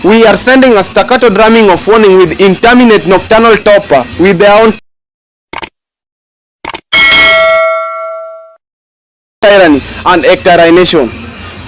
We are sending a staccato drumming of warning with intermittent nocturnal topper with their own tyranny and extermination.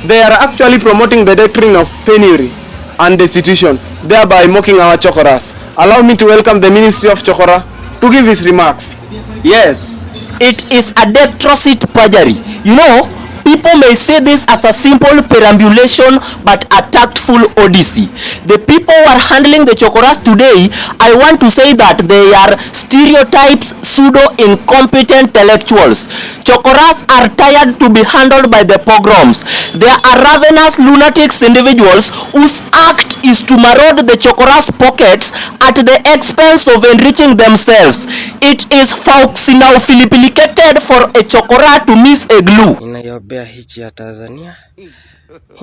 They are actually promoting the doctrine of penury and destitution, thereby mocking our chokoras. Allow me to welcome the Ministry of Chokora to give his remarks. Yes, it is a detrosite perjury. You know, people may say this as a simple perambulation, but a tactful odyssey. The people who are handling the chokoras today, I want to say that they are stereotypes, pseudo-incompetent intellectuals. Chokoras are tired to be handled by the pogroms. They are ravenous lunatics individuals whose act is to maraude the chokoras' pockets at the expense of enriching themselves. It is fauxinophilipilicated for a chokora to miss a glue. Inayombea nchi ya Tanzania,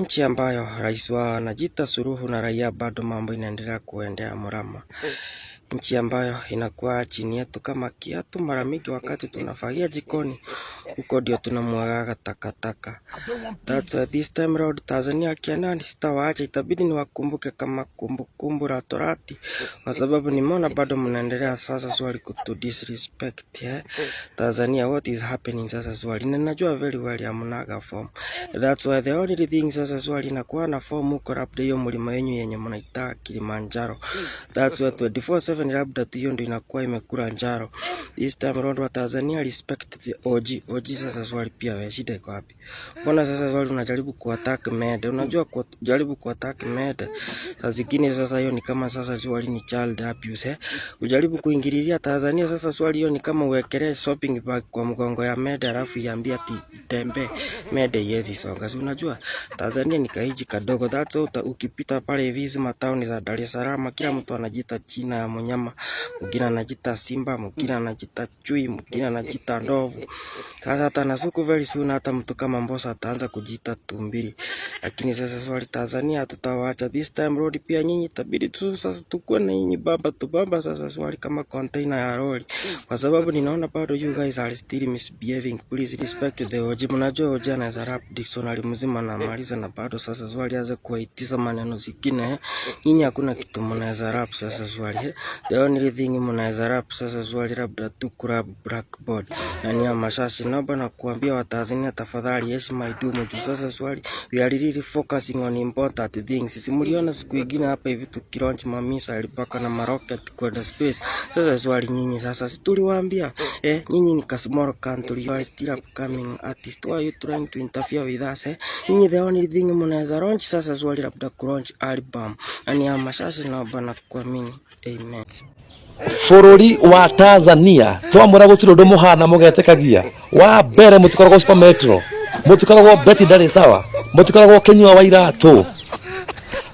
nchi ambayo rais wao anajiita Suluhu na raia bado mambo inaendelea kuendea mrama. Nchi ambayo inakuwa chini yetu kama kiatu. Mara mingi wakati tunafagia jikoni, huko ndio tunamwaga takataka. That's why this time round Tanzania kiana sitawaacha, itabidi niwakumbuke kama kumbukumbu la Torati, kwa sababu nimeona bado mnaendelea sasa swali kutu disrespect. Tanzania, what is happening sasa swali? Ninajua very well hamnaga form. That's why the only thing sasa swali inakuwa na form huko, labda hiyo mlima yenu yenye mnaita Kilimanjaro. That's why 24/7 labda tu hiyo ndio inakuwa imekula njaro. This time around wa Tanzania respect the OG. Sasa swali pia wewe shida iko wapi? Mbona sasa swali unajaribu kuattack Mede? Unajua kujaribu kuattack Mede sasa zingine sasa hiyo ni kama sasa swali ni child abuse. Ujaribu kuingililia Tanzania sasa swali hiyo ni kama uwekelee shopping bag kwa mgongo ya Mede alafu iambie ati tembe Mede yezi songa. Si unajua Tanzania ni kaiji kadogo. That's why ukipita pale hivi mataoni za Dar es Salaam kila mtu anajiita China ya mnyama, mwingine anajiita simba, mwingine anajiita chui, mwingine anajiita ndovu. Sasa hata nasuku very soon hata mtu kama Mbosso ataanza kujiita tumbili. Lakini sasa swali Tanzania tutawaacha this time road pia nyinyi itabidi tu sasa tukue na nyinyi baba sasa swali kama container ya lori, kwa sababu ninaona bado you guys are still misbehaving. Please respect the OG. Mnajua OG anaweza rap dictionary mzima na maliza na bado sasa swali aanze kuitisa maneno zingine. Nyinyi hakuna kitu mnaweza rap sasa swali. The only thing mnaweza rap sasa swali labda tu grab blackboard na ni mashashi. Naomba na kuambia Watanzania tafadhali heshima idumu juu sasa swali we are really focusing on important things. Sisi mliona siku nyingine hapa hivi tukilaunch mamisa alipaka na marocket kwenda space. Sasa swali nyinyi sasa si tuliwaambia nyinyi ni small country, you are still upcoming artist, why are you trying to interfere with us? Nyinyi the only thing mnaweza launch sasa swali labda launch album na ni mashashi. Naomba na kuamini. Amen. Fururi wa Tanzania twamura gutiro ndo muhana mugetekagia wa mbere mutikoragwo Super Metro, mutikoragwo beti ndari sawa, mutikoragwo Kenywa wa iratu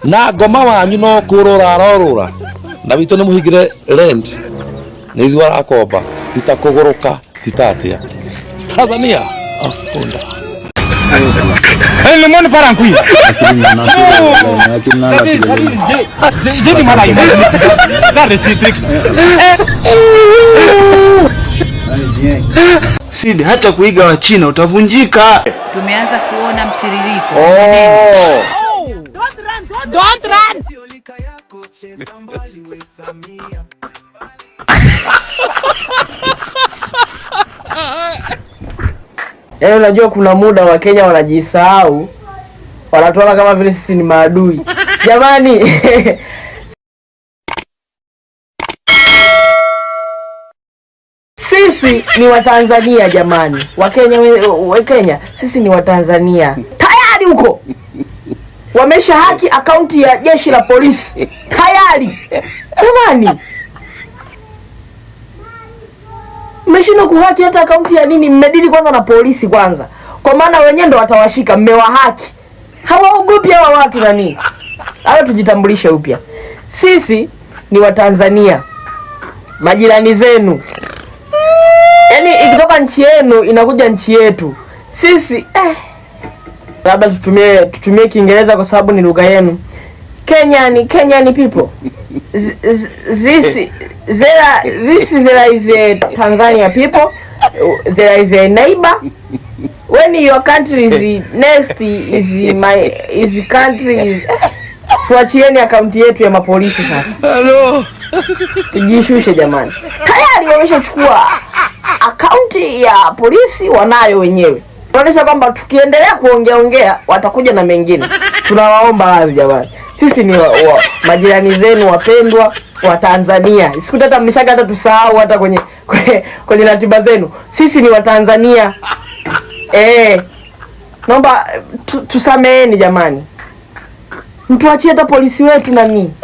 na ngoma wanyu no kurora na witu ni muhigire rent ni izwa akomba titakuguruka titatia Tanzania afunda. Lemon parankui. Jadi mana ini? Dari sitrik. Sidi, hata kuiga wa China utavunjika. Tumeanza kuona mtiririko. Don't run. Unajua kuna muda wa Kenya wanajisahau, wanatuona kama vile sisi ni maadui. Jamani. Sisi ni Watanzania jamani. Wakenya sisi ni Watanzania. Tayari huko. Wamesha haki akaunti ya jeshi la polisi. Tayari. Jamani. Mmeshindwa kuhaki hata akaunti ya nini? Mmedili kwanza na polisi kwanza. Kwa maana wenyewe ndo watawashika, mmewahaki. Hawaogopi hawa watu na nini? Hawa tujitambulishe upya. Sisi ni Watanzania. Majirani zenu. Yaani ikitoka nchi yenu inakuja nchi yetu. Sisi labda tutumie Kiingereza kwa sababu ni lugha yenu. Kenyan people. This there is a Tanzania people. There is a neighbor. When your country is next is country is Tuachieni akaunti yetu ya mapolisi sasa. Hello. Tujishushe jamani. Tayari wameshachukua akaunti ya polisi, wanayo wenyewe. Tunaonyesha kwamba tukiendelea kuongea watakuja na mengine. Tunawaomba hayo jamani. Sisi ni majirani zenu wapendwa wa Tanzania. Sikuta hata mmeshaka hata tusahau hata kwenye ratiba zenu. Sisi ni wa Tanzania. Naomba tusameeni jamani. Mtuachie hata polisi wetu na nini.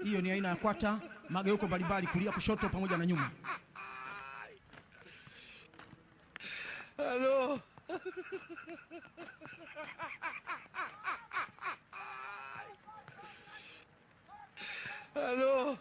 Hiyo ni aina ya kwata, mageuko mbalimbali kulia, kushoto pamoja na nyuma. Hello. Hello.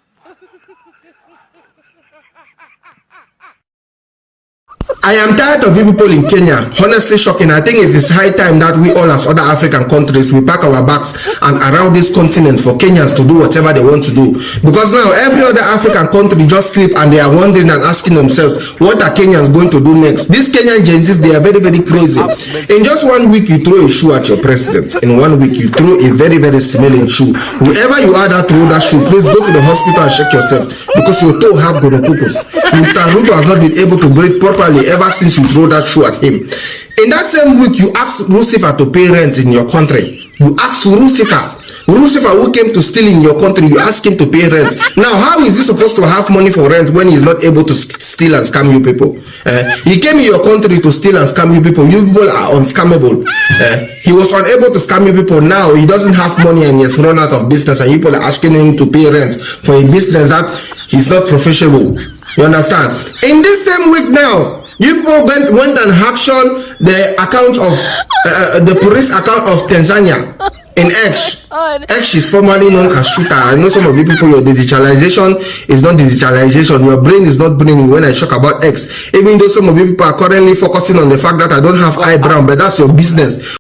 I am tired of you people in Kenya. Honestly shocking. I think it is high time that we all as other African countries, we pack our bags and around this continent for Kenyans to do whatever they want to do. Because now every other African country just sleep and they are wondering and asking themselves, what are Kenyans going to do next? These Kenyan Gen Zs, they are very, very crazy. In just 1 week, you throw a shoe at your president. In 1 week, you throw a very, very smelling shoe. Whoever you are that throw that shoe, please go to the hospital and check yourself. Because your toe have gonopocus. Mr. Ruto has not been able to breathe properly ever since you throw that shoe at him. In that same week, you asked Lucifer to pay rent in your country. You asked Lucifer who came to steal in your country, you asked him to pay rent. Now, how is he supposed to have money for rent when he's not able to steal and scam you people? He came in your country to steal and scam you people. You people are unscammable. He was unable to scam you people. Now, he doesn't have money and he has run out of business, and people are asking him to pay rent for a business that he's not professional. You understand? In this same week now, you people went and hacked the account of the police account of Tanzania in X. X is formerly known as Shooter. I know some of you people, your digitalization is not digitalization. Your brain is not braining when I talk about X. Even though some of you people are currently focusing on the fact that I don't have eyebrow, but that's your business.